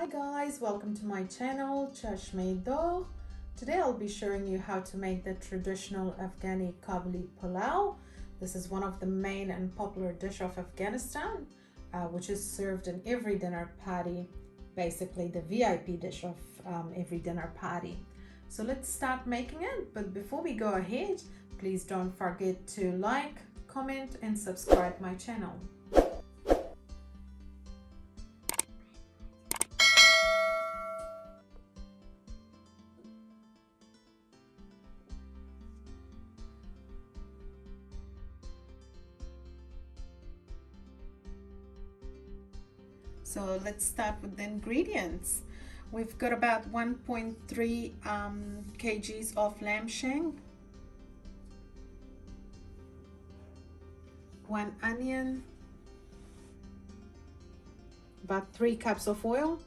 Hi guys, welcome to my channel Chashme Do. Today I'll be showing you how to make the traditional Afghani Kabuli Pulao. This is one of the main and popular dish of Afghanistan, which is served in every dinner party, basically the VIP dish of every dinner party. So let's start making it, but before we go ahead, please don't forget to like, comment and subscribe my channel. So let's start with the ingredients. We've got about 1.3 kgs of lamb shank, 1 onion, about 3 cups of oil.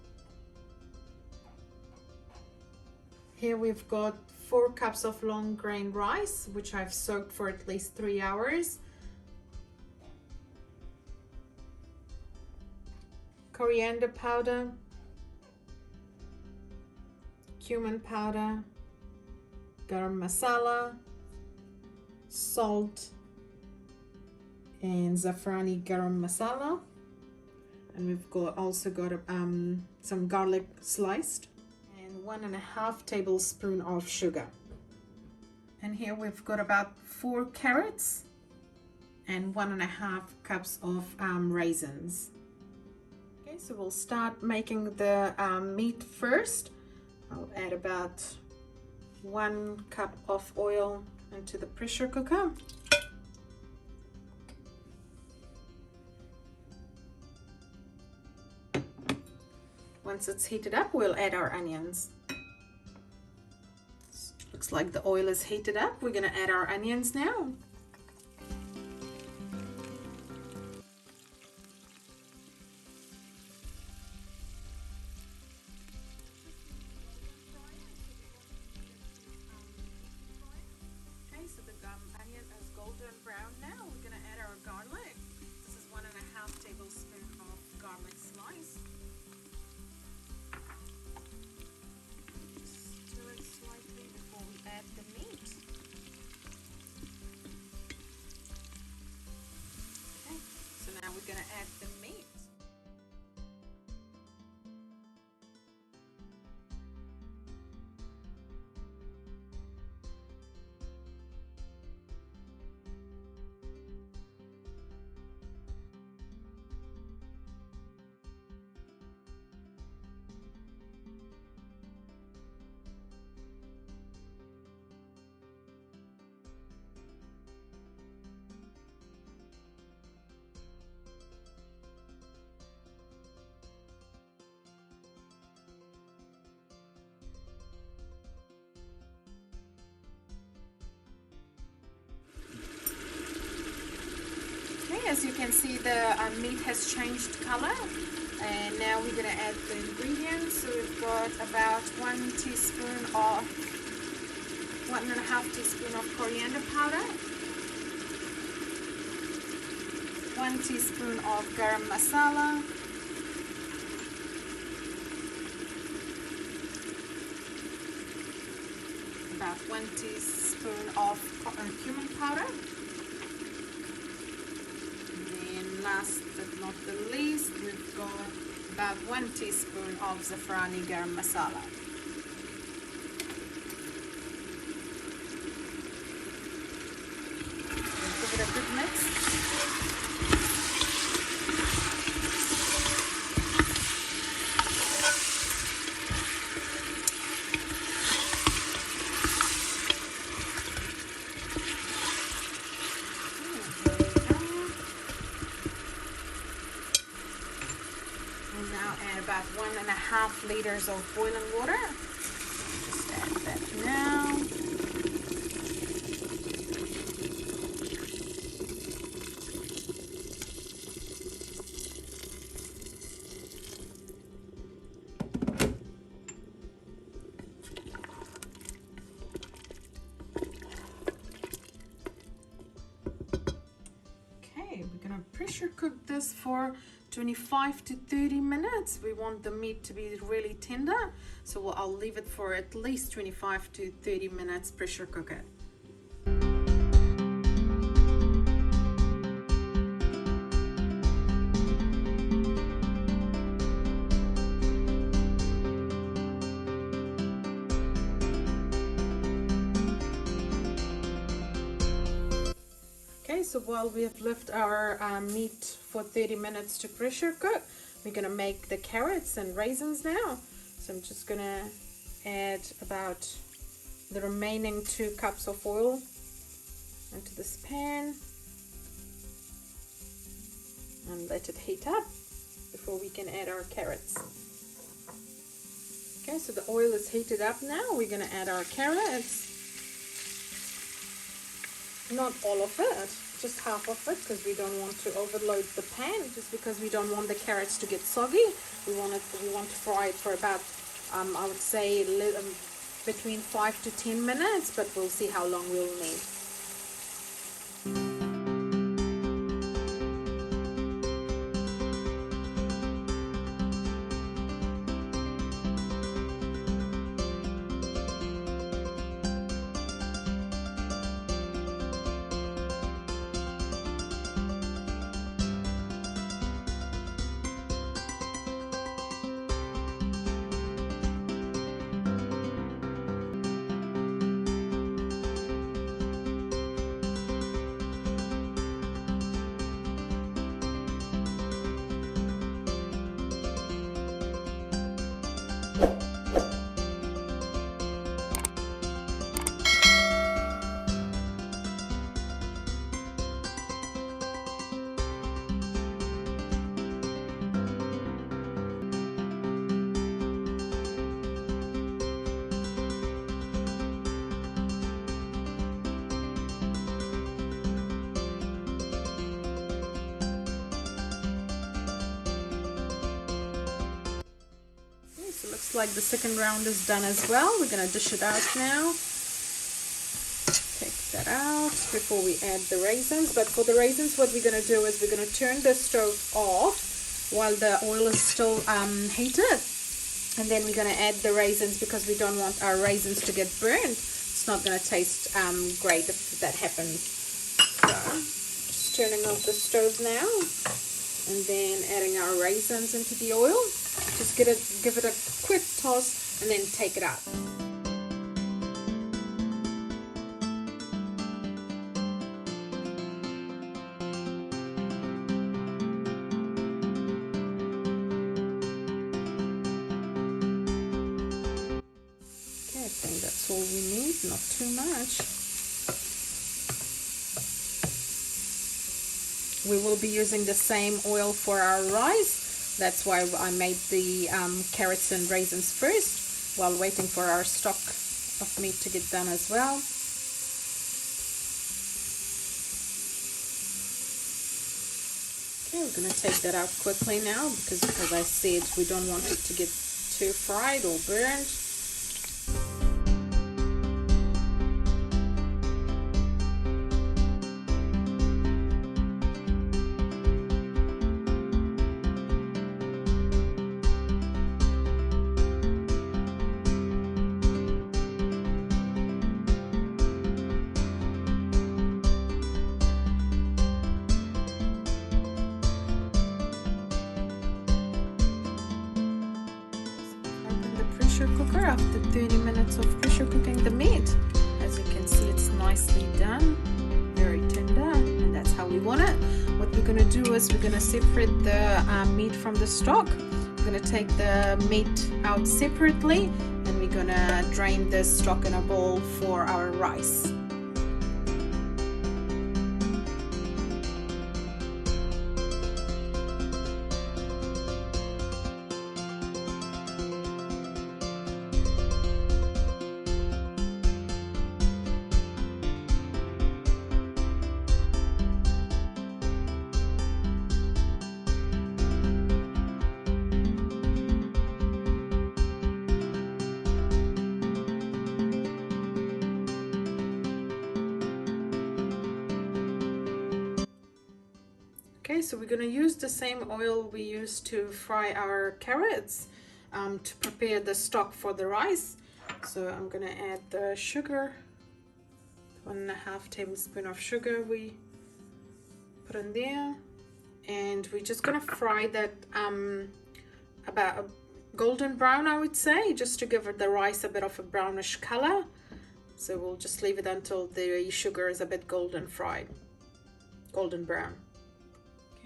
Here we've got 4 cups of long grain rice, which I've soaked for at least 3 hours. Coriander powder, cumin powder, garam masala, salt, and Afghani garam masala. And we've also got some garlic sliced, and 1.5 tablespoons of sugar. And here we've got about 4 carrots and 1.5 cups of raisins. Okay, so we'll start making the meat first. I'll add about 1 cup of oil into the pressure cooker. Once it's heated up, we'll add our onions. Looks like the oil is heated up. We're gonna add our onions now. So the onion is golden brown now. We're going to add our garlic. This is 1.5 tablespoons of garlic slice. Just stir it slightly before we add the meat. Okay, so now we're going to add the meat. As you can see, the meat has changed color, and now we're going to add the ingredients. So we've got about 1 teaspoon of 1.5 teaspoon of coriander powder, 1 teaspoon of garam masala, about 1 teaspoon of cumin powder. Last but not the least, we've got about 1 teaspoon of Afghani garam masala. We'll give it a good mix. About 1.5 liters of boiling water. Just add that now. Okay, we're gonna pressure cook this for 25 to 30 minutes. We want the meat to be really tender, so I'll leave it for at least 25 to 30 minutes, pressure cook it. Okay, so while we have left our meat for 30 minutes to pressure cook, we're gonna make the carrots and raisins now. So I'm just gonna add about the remaining 2 cups of oil into this pan and let it heat up before we can add our carrots. Okay, so the oil is heated up now. We're gonna add our carrots. Not all of it, just half of it, because we don't want to overload the pan, just because we don't want the carrots to get soggy. We want to fry it for about I would say between 5 to 10 minutes, but we'll see how long we'll need. Looks like the second round is done as well. We're gonna dish it out now. Take that out before we add the raisins. But for the raisins, what we're gonna do is we're gonna turn the stove off while the oil is still heated, and then we're gonna add the raisins because we don't want our raisins to get burned. It's not gonna taste great if that happens. So just turning off the stove now, and then adding our raisins into the oil. Just give it a quick toss and then take it out. Okay, I think that's all we need, not too much. We will be using the same oil for our rice. That's why I made the carrots and raisins first, while waiting for our stock of meat to get done as well. Okay, we're going to take that out quickly now, because as I said, we don't want it to get too fried or burned. Pressure cooker after 30 minutes of pressure cooking the meat. As you can see, it's nicely done, very tender, and that's how we want it. What we're going to do is we're going to separate the meat from the stock. We're going to take the meat out separately, and we're going to drain the stock in a bowl for our rice. Okay, so we're going to use the same oil we used to fry our carrots to prepare the stock for the rice. So I'm going to add the sugar, 1.5 tablespoons of sugar we put in there, and we're just going to fry that about a golden brown, I would say, just to give the rice a bit of a brownish color. So we'll just leave it until the sugar is a bit golden brown.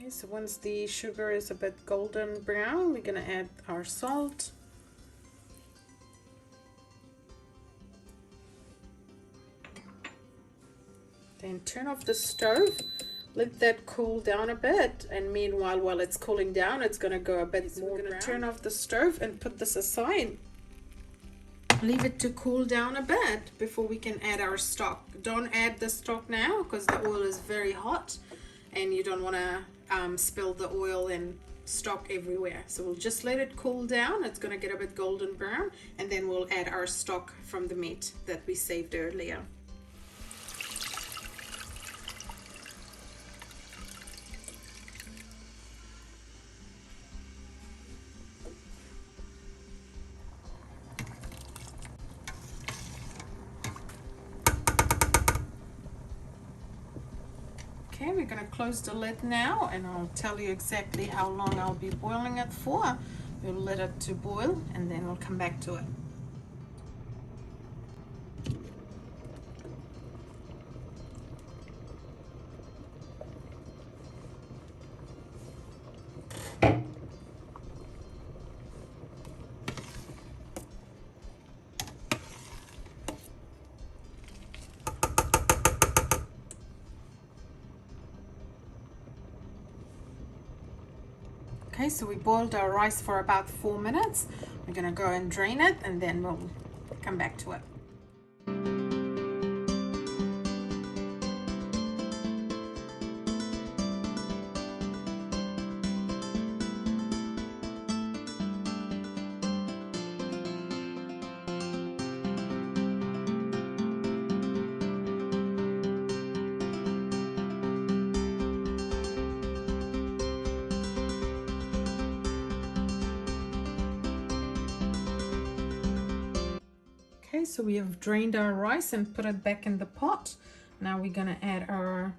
Okay, so once the sugar is a bit golden brown, we're going to add our salt. Then turn off the stove, let that cool down a bit, and meanwhile, while it's cooling down, it's going to go a bit more brown. We're going to turn off the stove and put this aside. Leave it to cool down a bit before we can add our stock. Don't add the stock now because the oil is very hot and you don't want to spill the oil and stock everywhere. So we'll just let it cool down. It's going to get a bit golden brown, and then we'll add our stock from the meat that we saved earlier. Okay, we're going to close the lid now, and I'll tell you exactly how long I'll be boiling it for. We'll let it to boil, and then we'll come back to it. Okay, so we boiled our rice for about 4 minutes. We're going to go and drain it, and then we'll come back to it. Okay, so we have drained our rice and put it back in the pot. Now we're going to add our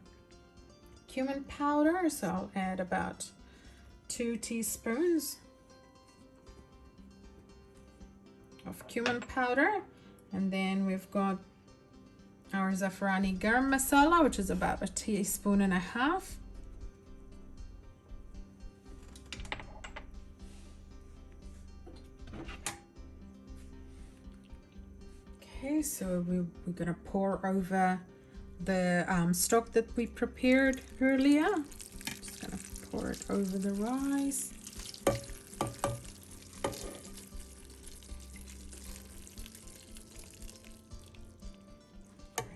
cumin powder. So I'll add about 2 teaspoons of cumin powder. And then we've got our Zafrani garam masala, which is about 1.5 teaspoons. Okay, so we're gonna pour over the stock that we prepared earlier. Just gonna pour it over the rice.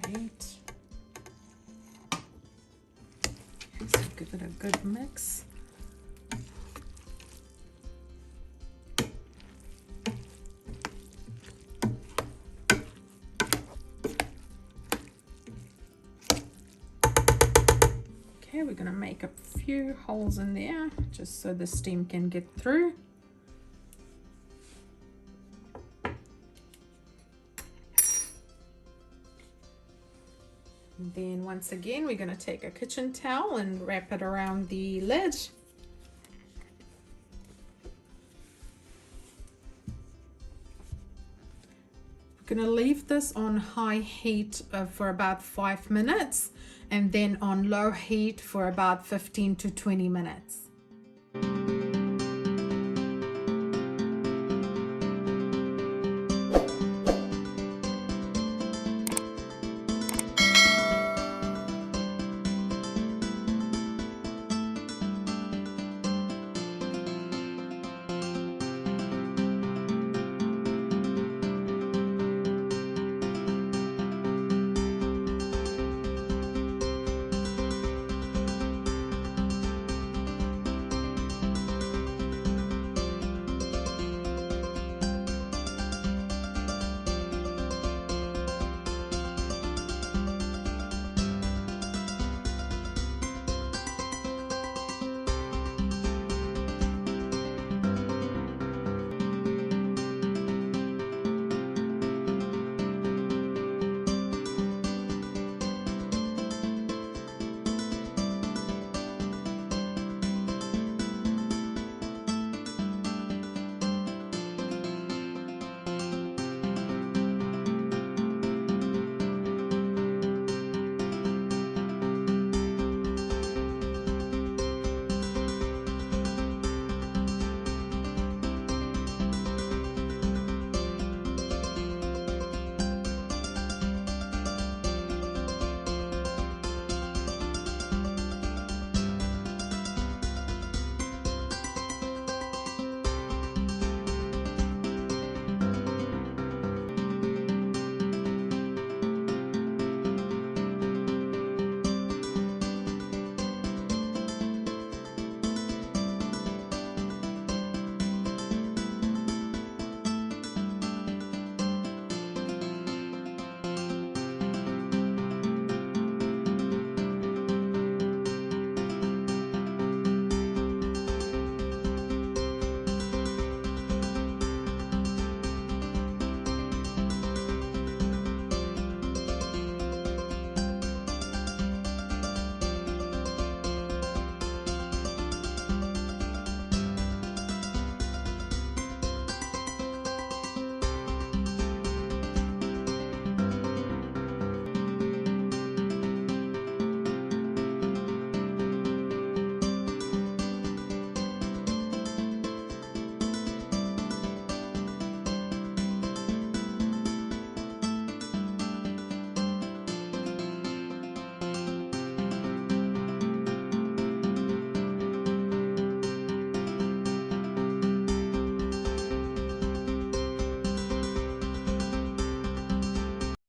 Great. So give it a good mix. Okay, we're going to make a few holes in there just so the steam can get through. And then once again, we're going to take a kitchen towel and wrap it around the lid. We're going to leave this on high heat for about 5 minutes, and then on low heat for about 15 to 20 minutes.